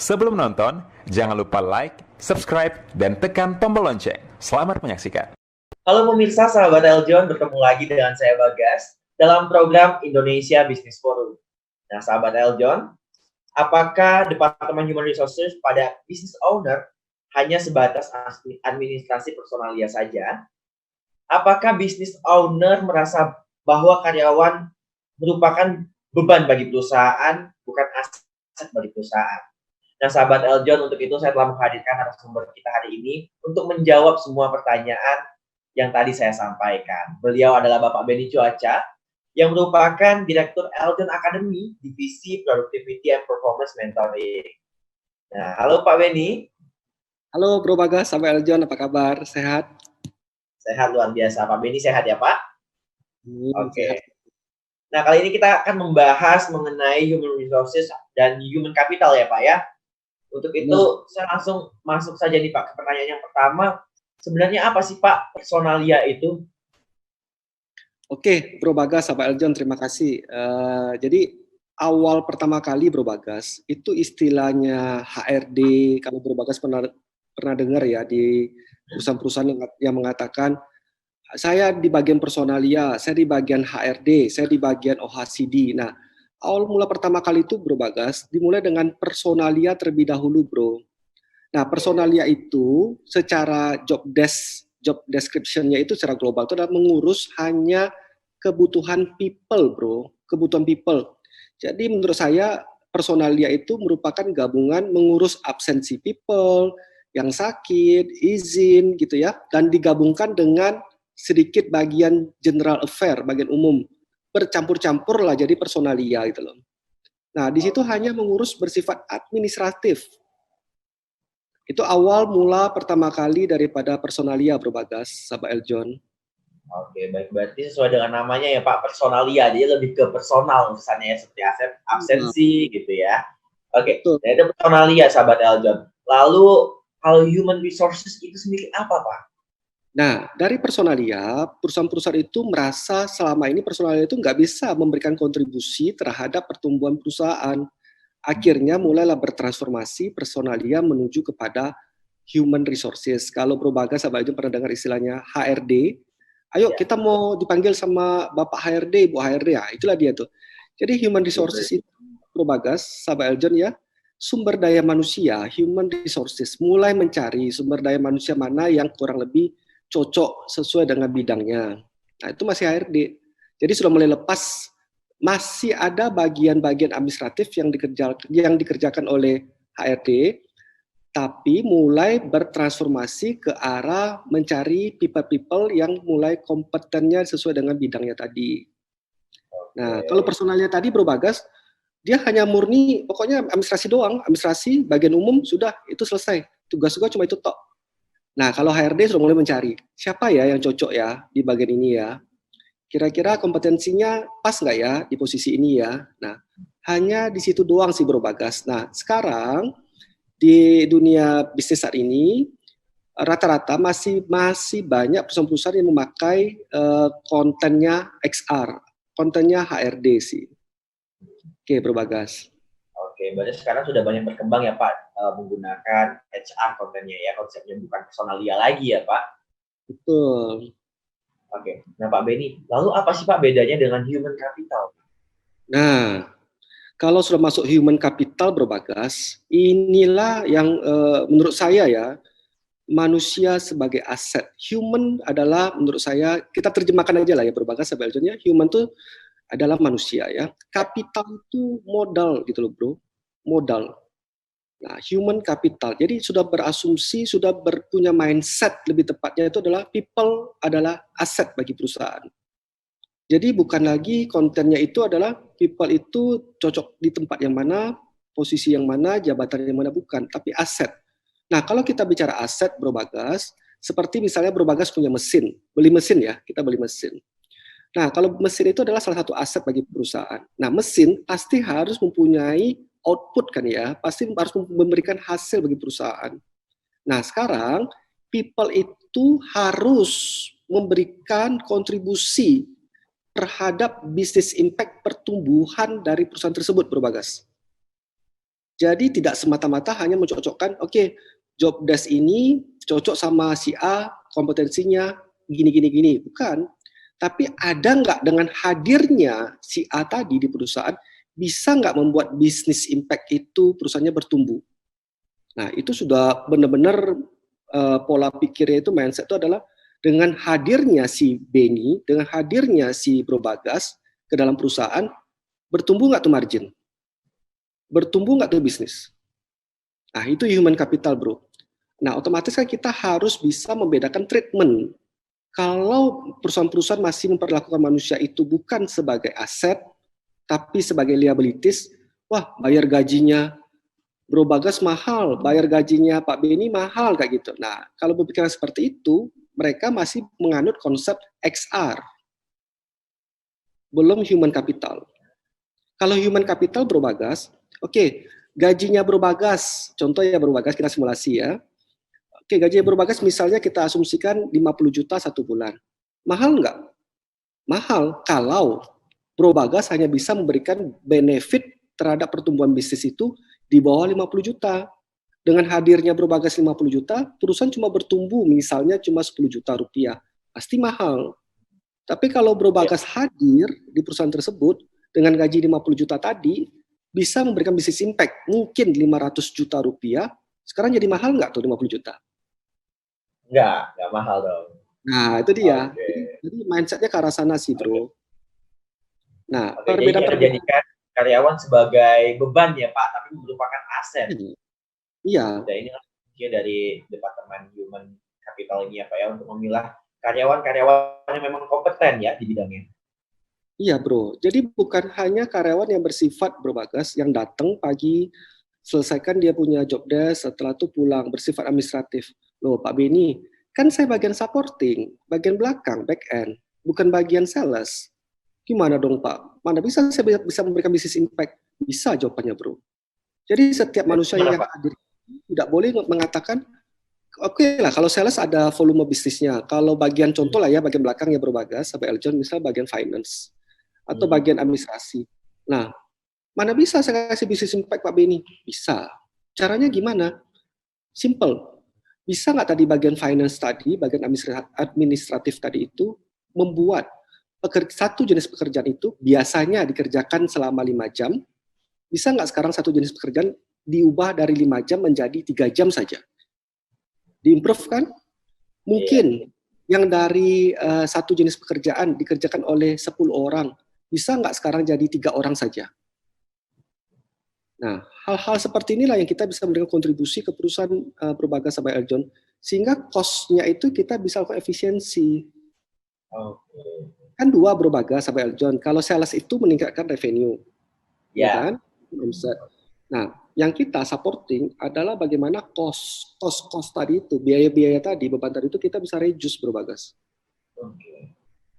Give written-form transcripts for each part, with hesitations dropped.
Sebelum nonton, jangan lupa like, subscribe, dan tekan tombol lonceng. Selamat menyaksikan. Halo pemirsa, sahabat Eljon, bertemu lagi dengan saya Bagas dalam program Indonesia Business Forum. Nah, sahabat Eljon, apakah Departemen Human Resources pada business owner hanya sebatas administrasi personalia saja? Apakah business owner merasa bahwa karyawan merupakan beban bagi perusahaan, bukan aset bagi perusahaan? Nah, sahabat Eljon, untuk itu saya telah menghadirkan narasumber kita hari ini untuk menjawab semua pertanyaan yang tadi saya sampaikan. Beliau adalah Bapak Benny Cuaca, yang merupakan Direktur Eljon Academy, Divisi Productivity and Performance Mentoring. Nah, halo Pak Benny. Halo Bro Bagas, sampai Eljon, apa kabar? Sehat? Sehat, luar biasa. Pak Benny sehat ya, Pak? Oke. Sehat. Nah, kali ini kita akan membahas mengenai human resources dan human capital ya, Pak ya. Untuk itu, saya langsung masuk saja nih Pak ke pertanyaan yang pertama. Sebenarnya apa sih Pak personalia itu? Oke, Bro Bagas, sampai Eljon, terima kasih. Jadi awal pertama kali Bro Bagas, itu istilahnya HRD, kalau Bro Bagas pernah dengar ya di perusahaan-perusahaan yang mengatakan, saya di bagian personalia, saya di bagian HRD, saya di bagian OHCD. Nah, awal mula pertama kali itu Bro Bagas, dimulai dengan personalia terlebih dahulu Bro. Nah, personalia itu secara job description-nya itu secara global itu adalah mengurus hanya kebutuhan people Bro, kebutuhan people. Jadi menurut saya personalia itu merupakan gabungan mengurus absensi people, yang sakit, izin gitu ya, dan digabungkan dengan sedikit bagian general affair, bagian umum. Bercampur-campur lah jadi personalia gitu loh. Nah, di situ hanya mengurus bersifat administratif. Itu awal mula pertama kali daripada personalia Bro Bagas, sahabat Eljon. Oke, baik. Berarti sesuai dengan namanya ya Pak, personalia. Dia lebih ke personal misalnya ya, seperti absensi gitu ya. Oke, nah, itu personalia sahabat Eljon. Lalu kalau human resources itu sendiri apa Pak? Nah, dari personalia, perusahaan-perusahaan itu merasa selama ini personalia itu nggak bisa memberikan kontribusi terhadap pertumbuhan perusahaan. Akhirnya mulailah bertransformasi personalia menuju kepada human resources. Kalau Bro Bagas, sahabat itu pernah dengar istilahnya HRD. Ayo kita mau dipanggil sama Bapak HRD, Bu HRD, ya itulah dia tuh. Jadi human resources itu, Bro Bagas, sahabat Eljon ya, sumber daya manusia, human resources, mulai mencari sumber daya manusia mana yang kurang lebih cocok sesuai dengan bidangnya. Nah, itu masih HRD. Jadi sudah mulai lepas, masih ada bagian-bagian administratif yang dikerjakan oleh HRD, tapi mulai bertransformasi ke arah mencari people-people yang mulai kompetennya sesuai dengan bidangnya tadi. Nah, kalau personalnya tadi Bro Bagas, dia hanya murni, pokoknya administrasi doang, administrasi, bagian umum, sudah, itu selesai. Tugas gue cuma itu tok. Nah, kalau HRD sudah mulai mencari, siapa ya yang cocok ya di bagian ini ya? Kira-kira kompetensinya pas nggak ya di posisi ini ya? Nah, hanya di situ doang sih Bro Bagas. Nah, sekarang di dunia bisnis saat ini, rata-rata masih banyak perusahaan-perusahaan yang memakai kontennya XR, kontennya HRD sih. Oke, Bro Bagas. Oke, berarti sekarang sudah banyak berkembang ya Pak, menggunakan HR kontennya ya, konsepnya bukan personalia lagi ya Pak. Betul. Oke, nah Pak Benny, lalu apa sih Pak bedanya dengan human capital? Nah, kalau sudah masuk human capital Bro Bagas, inilah yang menurut saya ya, manusia sebagai aset. Human adalah menurut saya, kita terjemahkan aja lah ya Bro Bagas, sebenarnya human itu adalah manusia ya. Kapital itu modal gitu loh Bro, modal. Nah, human capital. Jadi sudah berasumsi, sudah berpunya mindset lebih tepatnya itu adalah people adalah aset bagi perusahaan. Jadi bukan lagi kontennya itu adalah people itu cocok di tempat yang mana, posisi yang mana, jabatan yang mana, bukan, tapi aset. Nah, kalau kita bicara aset Bro Bagas, seperti misalnya Bro Bagas punya mesin, beli mesin ya, kita beli mesin. Nah, kalau mesin itu adalah salah satu aset bagi perusahaan. Nah, mesin pasti harus mempunyai output kan ya, pasti harus memberikan hasil bagi perusahaan. Nah, sekarang people itu harus memberikan kontribusi terhadap bisnis impact pertumbuhan dari perusahaan tersebut, Bro Bagas. Jadi tidak semata-mata hanya mencocokkan, oke, job desk ini cocok sama si A, kompetensinya gini. Bukan. Tapi ada nggak dengan hadirnya si A tadi di perusahaan, bisa nggak membuat bisnis impact itu perusahaannya bertumbuh. Nah, itu sudah benar-benar pola pikirnya itu, mindset itu adalah dengan hadirnya si Benny, dengan hadirnya si Bro Bagas ke dalam perusahaan, bertumbuh nggak tuh margin? Bertumbuh nggak tuh bisnis? Nah, itu human capital, bro. Nah, otomatis kan kita harus bisa membedakan treatment. Kalau perusahaan-perusahaan masih memperlakukan manusia itu bukan sebagai aset, tapi sebagai liabilities, wah, bayar gajinya Bro Bagas mahal, bayar gajinya Pak Beni mahal, kayak gitu. Nah, kalau berpikiran seperti itu, mereka masih menganut konsep XR, belum human capital. Kalau human capital Bro Bagas, oke, gajinya Bro Bagas, contoh ya Bro Bagas, kita simulasi ya. Oke, gajinya Bro Bagas misalnya kita asumsikan 50 juta satu bulan. Mahal nggak? Mahal kalau Bro Bagas hanya bisa memberikan benefit terhadap pertumbuhan bisnis itu di bawah 50 juta. Dengan hadirnya Bro Bagas 50 juta, perusahaan cuma bertumbuh misalnya cuma 10 juta rupiah. Pasti mahal. Tapi kalau Bro Bagas hadir di perusahaan tersebut, dengan gaji 50 juta tadi, bisa memberikan bisnis impact, mungkin 500 juta rupiah, sekarang jadi mahal nggak tuh 50 juta? Nggak mahal dong. Nah, itu dia. Oke. Jadi mindsetnya ke arah sana sih, bro. Nah, Oke, jadi menjadikan karyawan sebagai beban ya Pak, tapi merupakan aset. Iya. Dan ini fungsi dari Departemen Human Capital ini ya Pak ya, untuk memilah karyawan-karyawan yang memang kompeten ya di bidangnya. Iya, bro. Jadi bukan hanya karyawan yang bersifat Bro Bagas yang datang pagi, selesaikan dia punya job desk, setelah itu pulang, bersifat administratif. Loh, Pak Beni, kan saya bagian supporting, bagian belakang, back end, bukan bagian sales. Gimana dong, Pak? Mana bisa saya bisa memberikan bisnis impact? Bisa jawabannya, bro. Jadi setiap manusia yang hadir tidak boleh mengatakan, oke lah, kalau sales ada volume bisnisnya. Kalau bagian contoh lah ya, bagian belakang ya Bro Bagas, sampai Eljon, misalnya bagian finance atau bagian administrasi. Nah, mana bisa saya kasih bisnis impact Pak Beni? Bisa. Caranya gimana? Simple. Bisa nggak tadi bagian finance tadi, bagian administratif tadi itu membuat satu jenis pekerjaan itu biasanya dikerjakan selama 5 jam, bisa nggak sekarang satu jenis pekerjaan diubah dari 5 jam menjadi 3 jam saja? Diimprove kan? Mungkin yang dari satu jenis pekerjaan dikerjakan oleh 10 orang, bisa nggak sekarang jadi 3 orang saja? Nah, hal-hal seperti inilah yang kita bisa memberikan kontribusi ke perusahaan Bro Bagas sampai Eljon, sehingga cost-nya itu kita bisa lakukan efisiensi. Kan dua Bro Bagas sampai Eljon, kalau sales itu meningkatkan revenue, ya kan? Omset. Nah, yang kita supporting adalah bagaimana cost tadi itu, biaya-biaya tadi, beban tadi itu kita bisa reduce Bro Bagas.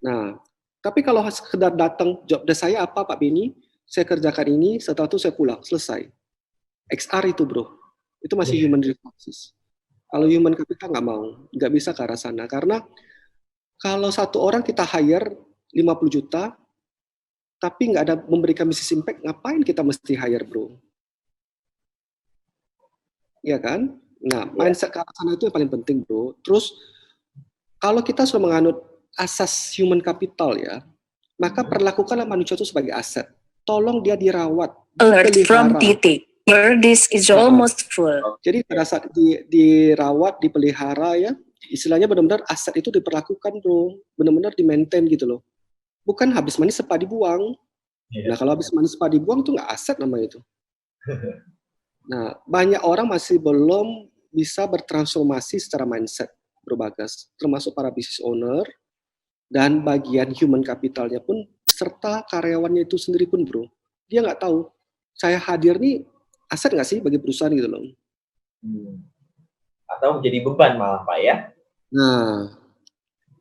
Nah, tapi kalau sekedar datang, job desk saya apa Pak Beni? Saya kerjakan ini, setelah itu saya pulang, selesai. XR itu bro, itu masih human resources. Kalau human capital nggak mau, nggak bisa ke arah sana. Karena kalau satu orang kita hire 50 juta, tapi nggak ada memberikan business impact, ngapain kita mesti hire bro? Iya kan? Nah, mindset ke arah sana itu yang paling penting bro. Terus, kalau kita sudah menganut asas human capital ya, maka perlakukanlah manusia itu sebagai aset. Tolong dia dirawat. Alert from titik. Your disk is almost full. Jadi pada saat dirawat, dipelihara ya, istilahnya benar-benar aset itu diperlakukan bro, benar-benar di-maintain gitu loh. Bukan habis manis sepa dibuang. Nah kalau habis manis sepa dibuang itu nggak aset namanya itu. Nah banyak orang masih belum bisa bertransformasi secara mindset Bro Bagas, termasuk para business owner dan bagian human capitalnya pun, serta karyawannya itu sendiri pun bro, dia nggak tahu saya hadir nih aset nggak sih bagi perusahaan gitu loh. Atau menjadi beban malah Pak ya. Nah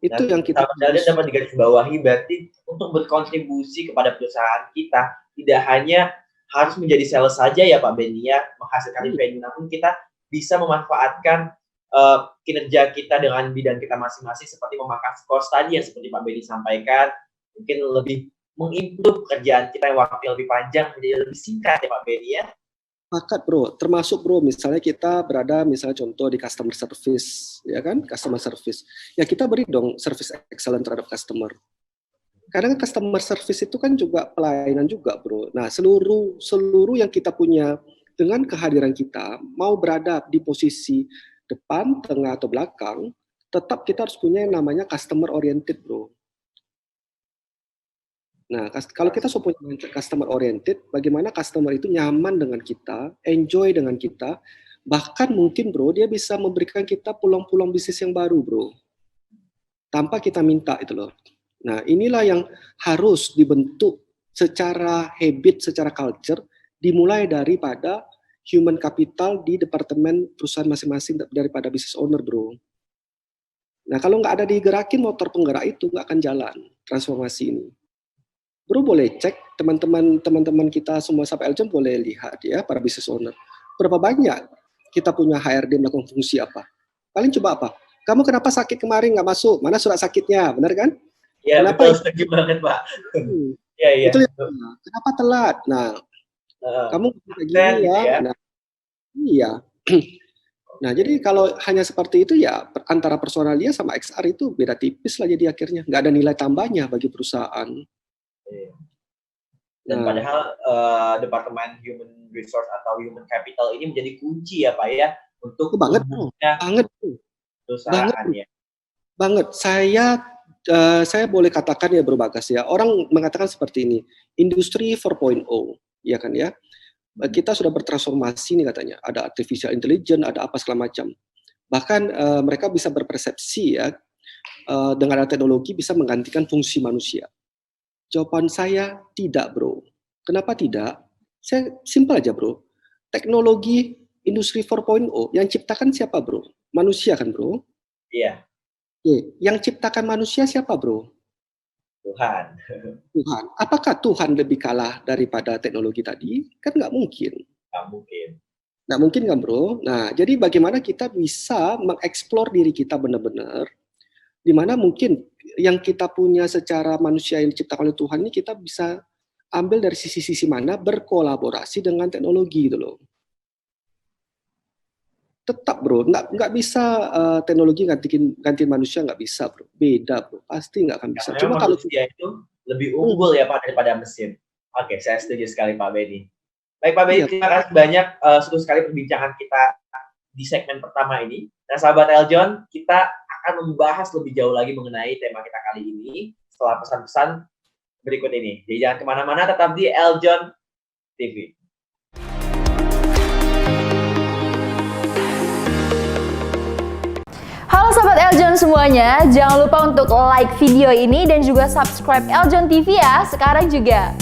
itu yang kita dapat digarisbawahi, berarti untuk berkontribusi kepada perusahaan kita tidak hanya harus menjadi sales saja ya Pak Beni ya, menghasilkan revenue, namun kita bisa memanfaatkan kinerja kita dengan bidang kita masing-masing, seperti memangkas cost tadi yang seperti Pak Beni sampaikan, mungkin lebih mengimprove pekerjaan kita yang waktu yang lebih panjang menjadi lebih singkat ya Pak Beni ya. Pakat bro, termasuk bro, misalnya kita berada misalnya contoh di customer service, ya kan, customer service. Ya kita beri dong service excellent terhadap customer. Kadang customer service itu kan juga pelayanan juga bro. Nah seluruh yang kita punya dengan kehadiran kita, mau berada di posisi depan, tengah atau belakang, tetap kita harus punya yang namanya customer oriented bro. Nah, kalau kita punya customer oriented, bagaimana customer itu nyaman dengan kita, enjoy dengan kita, bahkan mungkin bro, dia bisa memberikan kita peluang-peluang bisnis yang baru bro, tanpa kita minta itu loh. Nah, inilah yang harus dibentuk secara habit, secara culture, dimulai daripada human capital di departemen perusahaan masing-masing daripada business owner bro. Nah, kalau nggak ada digerakin motor penggerak itu nggak akan jalan transformasi ini. Bro boleh cek teman-teman kita semua sampai Eljon boleh lihat ya para business owner. Berapa banyak kita punya HRD melakukan fungsi apa? Paling coba apa? Kamu kenapa sakit kemarin nggak masuk? Mana surat sakitnya? Benar kan? Iya, kenapa betul, setuju banget Pak. Iya. Itu kenapa telat? Nah, kamu kayak gini ya. Ya. Nah, iya. Nah, jadi kalau hanya seperti itu ya antara personalia sama XR itu beda tipis lah jadi akhirnya. Nggak ada nilai tambahnya bagi perusahaan. Dan padahal departemen human resource atau human capital ini menjadi kunci ya Pak ya untuk banget perusahaan ya. Banget. Saya boleh katakan ya Bro Bagas ya. Orang mengatakan seperti ini, industri 4.0 ya kan ya. Kita sudah bertransformasi nih katanya. Ada artificial intelligence, ada apa segala macam. Bahkan mereka bisa berpersepsi ya dengan teknologi bisa menggantikan fungsi manusia. Jawaban saya tidak bro. Kenapa tidak? Saya simpel aja bro. Teknologi industri 4.0 yang ciptakan siapa bro? Manusia kan bro? Iya. Yang ciptakan manusia siapa bro? Tuhan. Tuhan. Apakah Tuhan lebih kalah daripada teknologi tadi? Kan nggak mungkin. Nggak mungkin kan bro? Nah jadi bagaimana kita bisa mengeksplor diri kita benar-benar di mana mungkin yang kita punya secara manusia yang diciptakan oleh Tuhan ini kita bisa ambil dari sisi-sisi mana berkolaborasi dengan teknologi gitu loh. Tetap bro, nggak bisa teknologi gantiin manusia, nggak bisa bro, beda bro, pasti nggak akan bisa. Cuma kalau manusia itu lebih unggul ya Pak daripada mesin. Oke, saya setuju sekali Pak Benny. Baik Pak Benny, terima kasih banyak seru sekali perbincangan kita di segmen pertama ini. Nah sahabat Eljon, kita akan membahas lebih jauh lagi mengenai tema kita kali ini setelah pesan-pesan berikut ini. Jadi jangan kemana-mana, tetap di Eljon TV. Halo Sobat Eljon semuanya, jangan lupa untuk like video ini dan juga subscribe Eljon TV ya, sekarang juga.